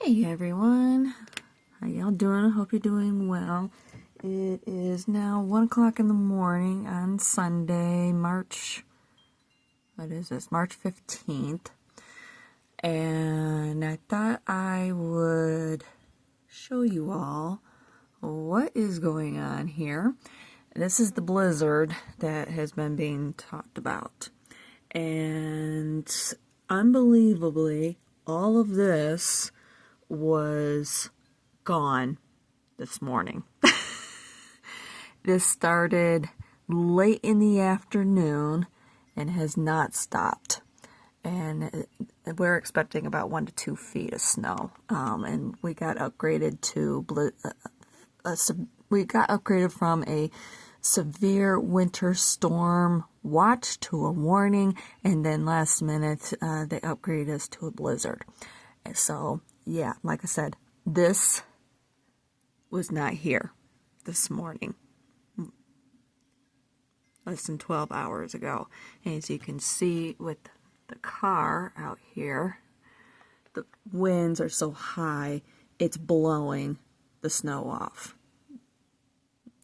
Hey everyone, how y'all doing? I hope you're doing well. It is now 1 o'clock in the morning on Sunday, March 15th. And I thought I would show you all what is going on here. This is the blizzard that has been being talked about. And unbelievably, all of this was gone this morning. This started late in the afternoon and has not stopped. And we're expecting about 1 to 2 feet of snow. And we got upgraded from a severe winter storm watch to a warning, and then last minute they upgraded us to a blizzard. And so yeah, like I said, this was not here this morning, less than 12 hours ago. And as you can see with the car out here, the winds are so high, it's blowing the snow off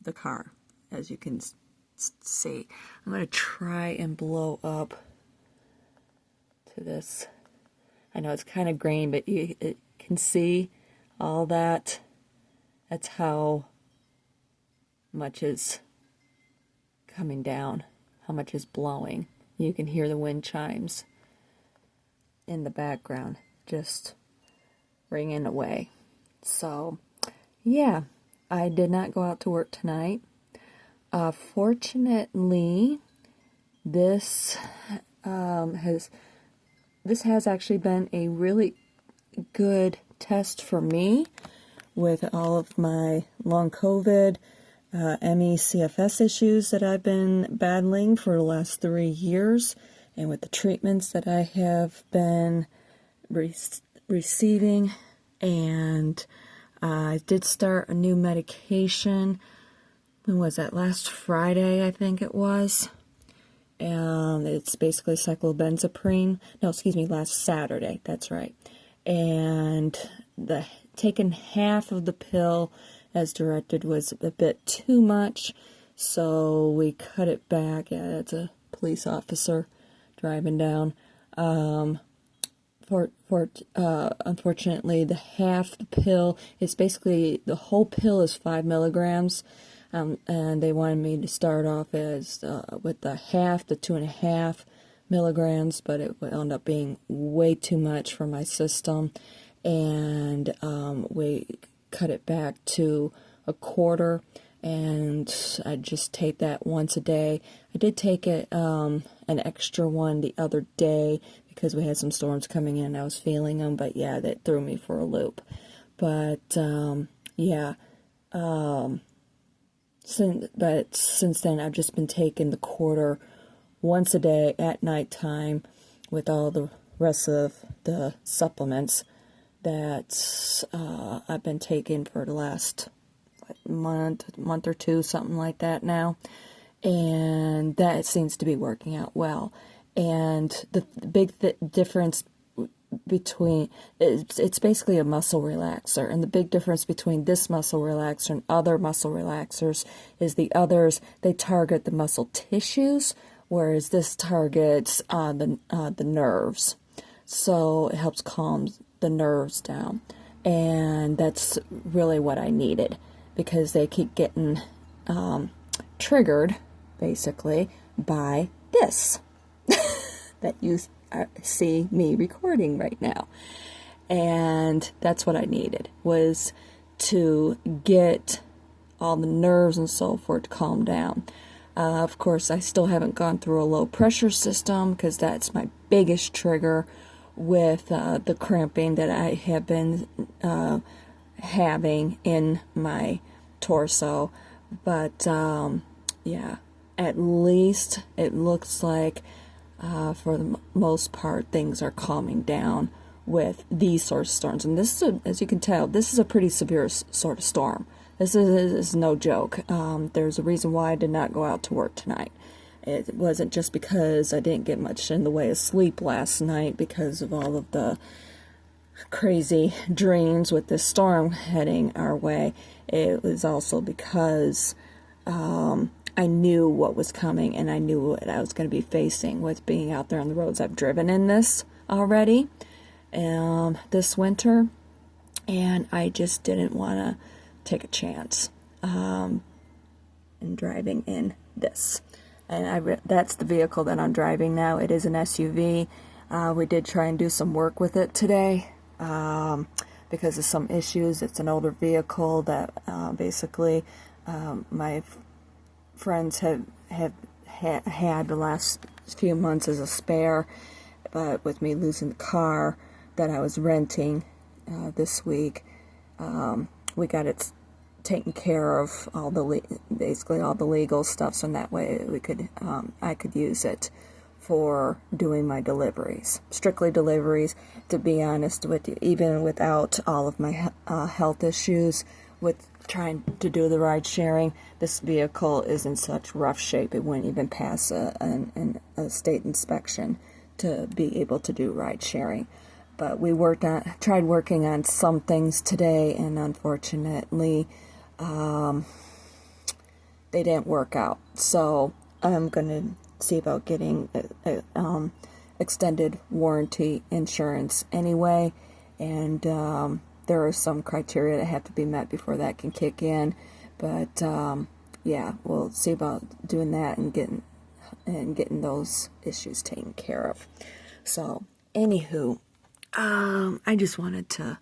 the car, as you can see. I'm going to try and blow up to this. I know it's kind of green, but you can see all that. That's how much is coming down, how much is blowing. You can hear the wind chimes in the background just ringing away. So yeah, I did not go out to work tonight. Fortunately, this has actually been a really good test for me with all of my long COVID, ME/CFS issues that I've been battling for the last 3 years, and with the treatments that I have been receiving. And I did start a new medication. When was that? Last Friday, I think it was. It's basically cyclobenzaprine. No, excuse me, last Saturday. That's right. And taking half of the pill as directed was a bit too much, so we cut it back. Yeah, that's a police officer driving down. Unfortunately, the half the pill is basically, the whole pill is 5 milligrams. And they wanted me to start off as with the 2.5 milligrams, but it wound up being way too much for my system, and we cut it back to a quarter, and I just take that once a day. I did take it an extra one the other day because we had some storms coming in. I was feeling them, but yeah, that threw me for a loop. But yeah. Since then, I've just been taking the quarter once a day at nighttime with all the rest of the supplements that I've been taking for the last month or two, something like that now. And that seems to be working out well. And the big difference between, it's basically a muscle relaxer, and the big difference between this muscle relaxer and other muscle relaxers is the others, they target the muscle tissues, whereas this targets the nerves. So it helps calm the nerves down, and that's really what I needed, because they keep getting triggered basically by this that you see me recording right now. And that's what I needed, was to get all the nerves and so forth to calm down. Of course, I still haven't gone through a low pressure system, because that's my biggest trigger with the cramping that I have been having in my torso. But yeah, at least it looks like for the most part, things are calming down with these sort of storms. And this is, as you can tell, this is a pretty severe sort of storm. This is no joke. There's a reason why I did not go out to work tonight. It wasn't just because I didn't get much in the way of sleep last night because of all of the crazy dreams with this storm heading our way, it was also because I knew what was coming, and I knew what I was going to be facing with being out there on the roads. I've driven in this already this winter, and I just didn't want to take a chance in driving in this. And that's the vehicle that I'm driving now. It is an SUV. We did try and do some work with it today because of some issues. It's an older vehicle that basically my friends have had the last few months as a spare, but with me losing the car that I was renting this week, we got it taken care of, basically all the legal stuff, so in that way we could I could use it for doing my deliveries, strictly deliveries. To be honest with you, even without all of my health issues with trying to do the ride sharing, this vehicle is in such rough shape it wouldn't even pass a state inspection to be able to do ride sharing. But we tried working on some things today, and unfortunately they didn't work out. So I'm gonna see about getting extended warranty insurance anyway, and there are some criteria that have to be met before that can kick in. But yeah, we'll see about doing that and getting those issues taken care of. So anywho, I just wanted to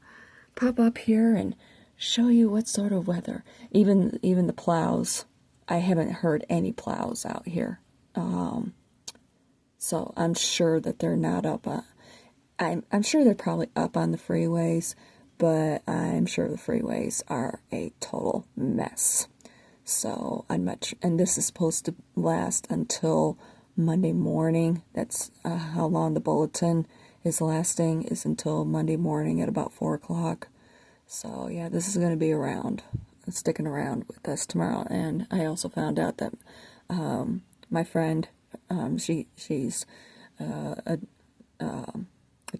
pop up here and show you what sort of weather. Even the plows, I haven't heard any plows out here. So I'm sure that they're not up. I'm sure they're probably up on the freeways, but I'm sure the freeways are a total mess. So and this is supposed to last until Monday morning. That's how long the bulletin is lasting, is until Monday morning at about 4 o'clock. So yeah, this is going to be sticking around with us tomorrow. And I also found out that my friend, she's a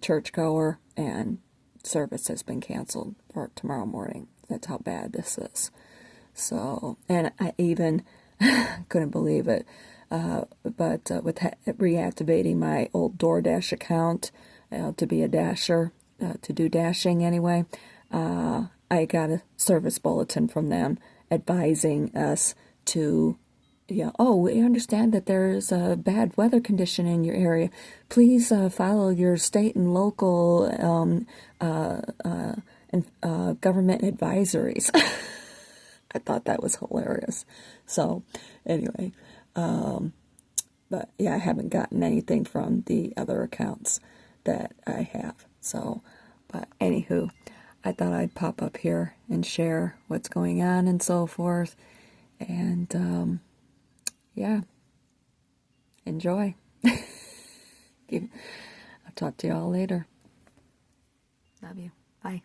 churchgoer, and service has been canceled for tomorrow morning. That's how bad this is. So, and I even couldn't believe it, but with reactivating my old DoorDash account to be a dasher, to do dashing anyway, I got a service bulletin from them advising us to, oh, we understand that there's a bad weather condition in your area. Please follow your state and local government advisories. I thought that was hilarious. So anyway, but yeah, I haven't gotten anything from the other accounts that I have. So, but anywho, I thought I'd pop up here and share what's going on and so forth. And yeah, enjoy. I'll talk to you all later. Love you. Bye.